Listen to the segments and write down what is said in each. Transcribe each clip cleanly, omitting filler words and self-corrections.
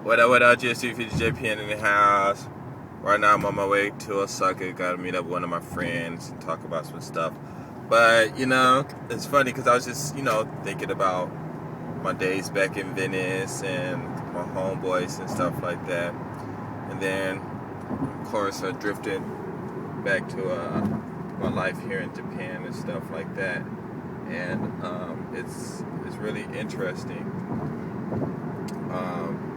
What up, GSC JPN in the house. Right now I'm on my way to Osaka. Gotta meet up with one of my friends and talk about some stuff. But, it's funny because I was just, thinking about my days back in Venice and my homeboys and stuff like that. And then, of course, I drifted back to my life here in Japan and stuff like that. And it's really interesting. Um,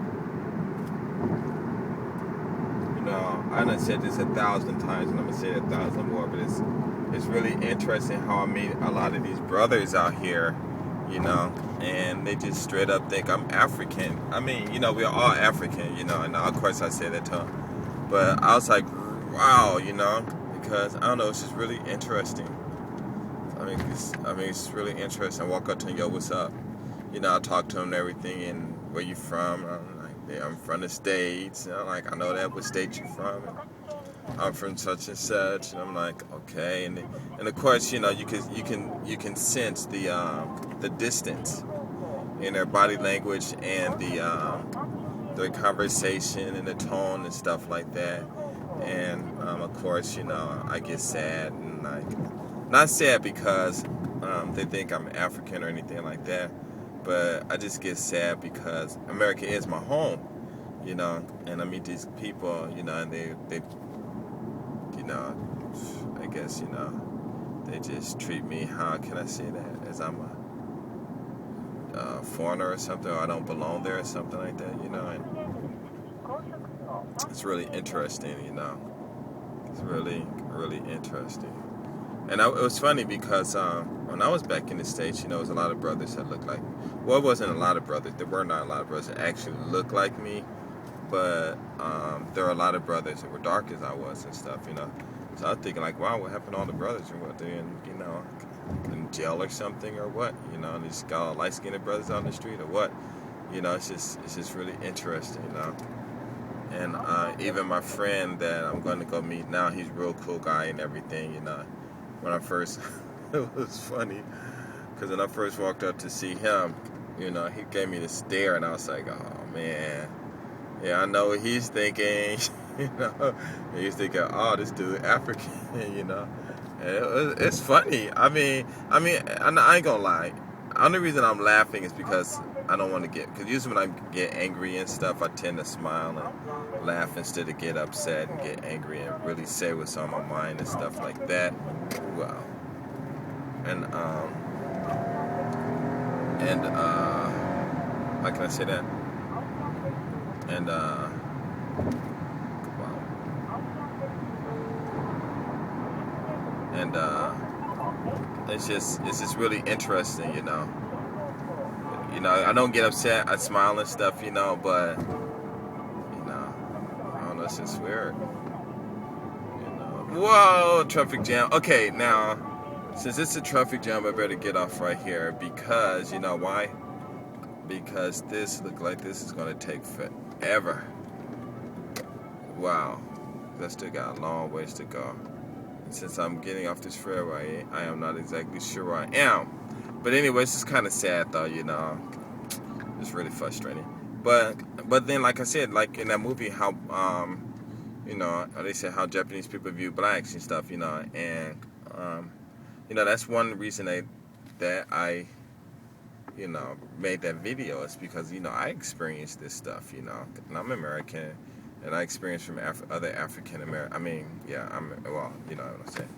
I done said this 1,000 times, and I'm gonna say it 1,000 more. But it's really interesting how I meet a lot of these brothers out here, and they just straight up think I'm African. I mean, we're all African, and of course I say that to them. But I was like, wow, because I don't know, it's just really interesting. It's really interesting. I walk up to them, yo, what's up? I talk to them and everything, and where you from? I'm like, yeah, I'm from the States. I know that. What state you from? And I'm from such and such. And I'm like, okay. And of course, you can sense the distance in their body language and their conversation and the tone and stuff like that. And of course, I get sad and not sad because they think I'm African or anything like that. But I just get sad because America is my home, and I meet these people, and they I guess, they just treat me, how can I say that, as I'm a foreigner or something, or I don't belong there or something like that, and it's really interesting, it's really, really interesting. And it was funny because when I was back in the States, there was a lot of brothers that looked like, well, it wasn't a lot of brothers. There were not a lot of brothers that actually looked like me, but there were a lot of brothers that were dark as I was and stuff, So I was thinking like, wow, what happened to all the brothers? Or what, they in jail or something or what? And they just got all light-skinned brothers on the street or what? It's just really interesting, And even my friend that I'm going to go meet now, he's a real cool guy and everything, When I first, it was funny, because when I first walked up to see him, he gave me the stare, and I was like, oh, man. Yeah, I know what he's thinking, He's thinking, oh, this dude African, And it's funny. I ain't gonna lie. The only reason I'm laughing is because I don't want to because usually when I get angry and stuff, I tend to smile and laugh instead of get upset and get angry and really say what's on my mind and stuff like that. Wow. And how can I say that? And wow. And it's just really interesting, I don't get upset. I smile and stuff, but I don't know, it's just weird. Whoa, traffic jam. Okay, now, since it's a traffic jam, I better get off right here because, you know why? Because this look like this is going to take forever. Wow. I still got a long ways to go. And since I'm getting off this freeway, I am not exactly sure where I am. But anyways, it's kind of sad though, It's really frustrating. But then, like I said, like in that movie, how they said how Japanese people view blacks and stuff, and that's one reason that I made that video is because I experienced this stuff, and I'm American, and I experienced from other African American. I mean, yeah, you know what I'm saying,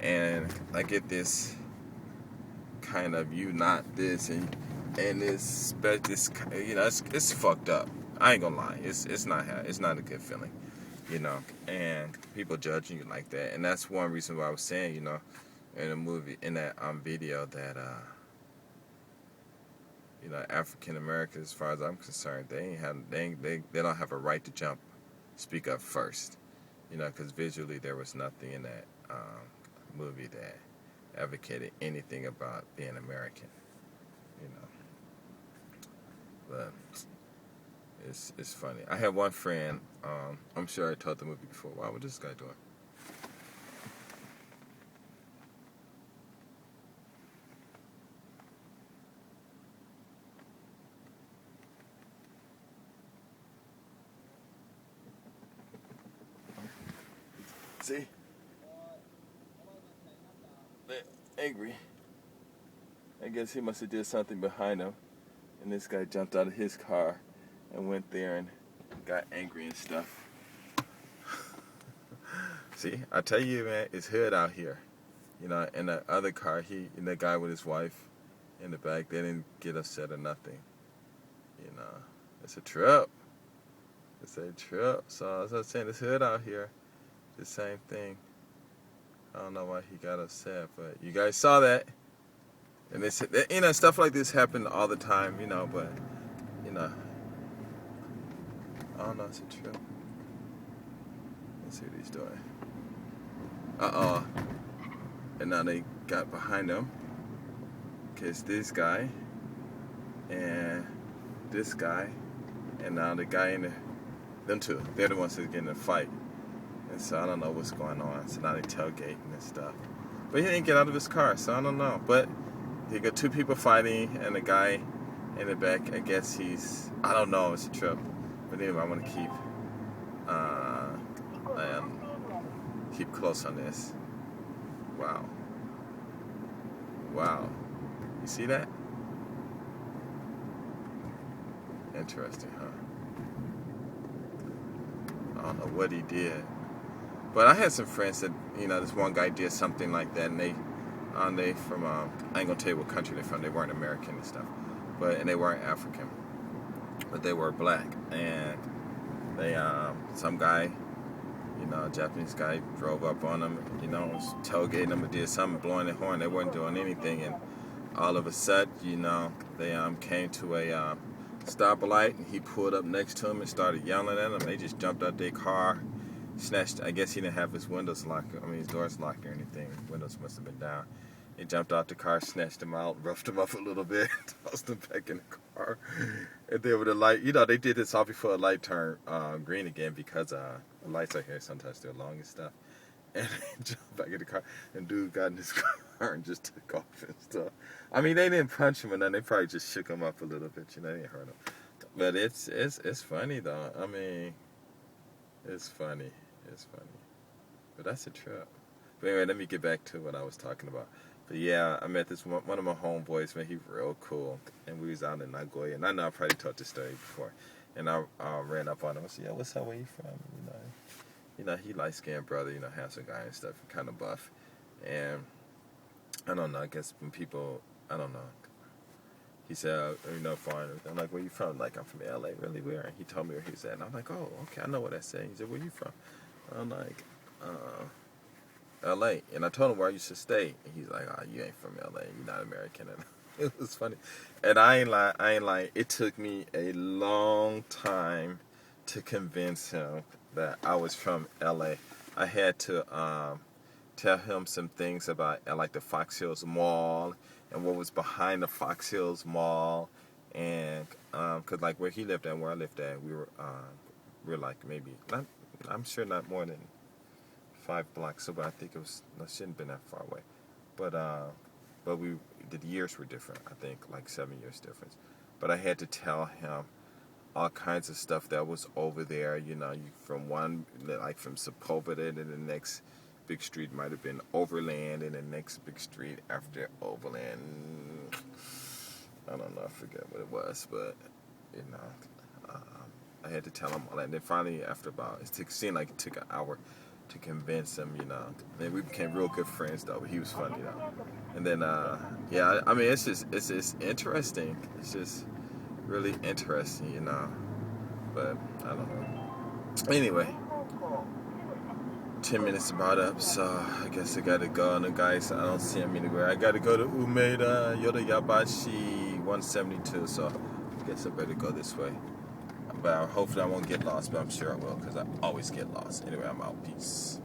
and I get this kind of you not this and this it's fucked up. I ain't gonna lie, it's not a good feeling, and people judging you like that, and that's one reason why I was saying, in a movie in that video that African Americans, as far as I'm concerned, they don't have a right to speak up first, because visually there was nothing in that movie that advocated anything about being American, but it's funny. I had one friend, I'm sure I told the movie before. Wow, what's this guy doing? See? They're angry. I guess he must have did something behind him. And this guy jumped out of his car and went there and got angry and stuff. See, I tell you, man, it's hood out here. You know, in the other car, and the guy with his wife in the back, they didn't get upset or nothing. You know, it's a trip. It's a trip. So as I was saying, it's hood out here. The same thing. I don't know why he got upset, but you guys saw that. And they said, you know, stuff like this happen all the time, you know, but, you know, I don't know, it's a trip. Let's see what he's doing. And now they got behind him. Because this guy and this guy, and now the guy in them two, they're the ones that's getting in a fight. And so I don't know what's going on. So now they tailgating and stuff. But he didn't get out of his car, so I don't know. But you got two people fighting, and the guy in the back, I guess I don't know, it's a trip. But anyway, I want to keep close on this. Wow. Wow. You see that? Interesting, huh? I don't know what he did. But I had some friends that, you know, this one guy did something like that, and they from, I ain't gonna tell you what country they're from, they weren't American and stuff, and they weren't African, but they were black, and they, some guy, you know, a Japanese guy drove up on them, you know, was tailgating them, and did something, blowing their horn, they weren't doing anything, and all of a sudden, you know, they came to a stoplight, and he pulled up next to him and started yelling at them. They just jumped out their car, snatched, I guess he didn't have his windows locked, his doors locked or anything, windows must have been down. He jumped out the car, snatched him out, roughed him up a little bit, tossed him back in the car. And then with the light, you know, they did this all before a light turned green again, because the lights out here sometimes they're long and stuff. And they jumped back in the car, and dude got in his car and just took off and stuff. I mean, they didn't punch him or nothing, they probably just shook him up a little bit, you know, they didn't hurt him. But it's funny though. I mean, it's funny. It's funny. But that's a trip. But anyway, let me get back to what I was talking about. But yeah, I met this one of my homeboys, man, he's real cool. And we was out in Nagoya. And I know I probably told this story before. And I ran up on him and said, "Yo, what's up, where you from?" You know, he light-skinned brother, you know, handsome guy and stuff, kind of buff. And I don't know, I guess when people, I don't know. He said, you know, foreigner. I'm like, "Where you from?" Like, "I'm from LA." "Really, where?" And he told me where he was at. And I'm like, "Oh, okay, I know what that's saying." He said, "Where you from?" I'm like, LA. And I told him where I used to stay. And he's like, "Oh, you ain't from LA. You're not American." And it was funny. And I ain't lying. It took me a long time to convince him that I was from LA. I had to tell him some things about like the Fox Hills Mall and what was behind the Fox Hills Mall. And because like where he lived at and where I lived at, we were like maybe, I'm sure not more than 5 blocks, so but I think it shouldn't have been that far away. But the years were different, I think, like 7 years difference. But I had to tell him all kinds of stuff that was over there, you know, from one, like from Sepulveda, and then the next big street might have been Overland, and the next big street after Overland, I don't know, I forget what it was, but, you know, I had to tell him all that. And then finally, after about, it seemed like it took an hour to convince him, you know. And we became real good friends, though, but he was funny, though. And then, yeah, I mean, it's just interesting. It's just really interesting, you know. But, I don't know. Anyway, 10 minutes about up, so I guess I gotta go. And the guys, I don't see him anywhere. I gotta go to Umeda Yodoyabashi 172, so I guess I better go this way. But hopefully I won't get lost, but I'm sure I will, because I always get lost. Anyway, I'm out. Peace.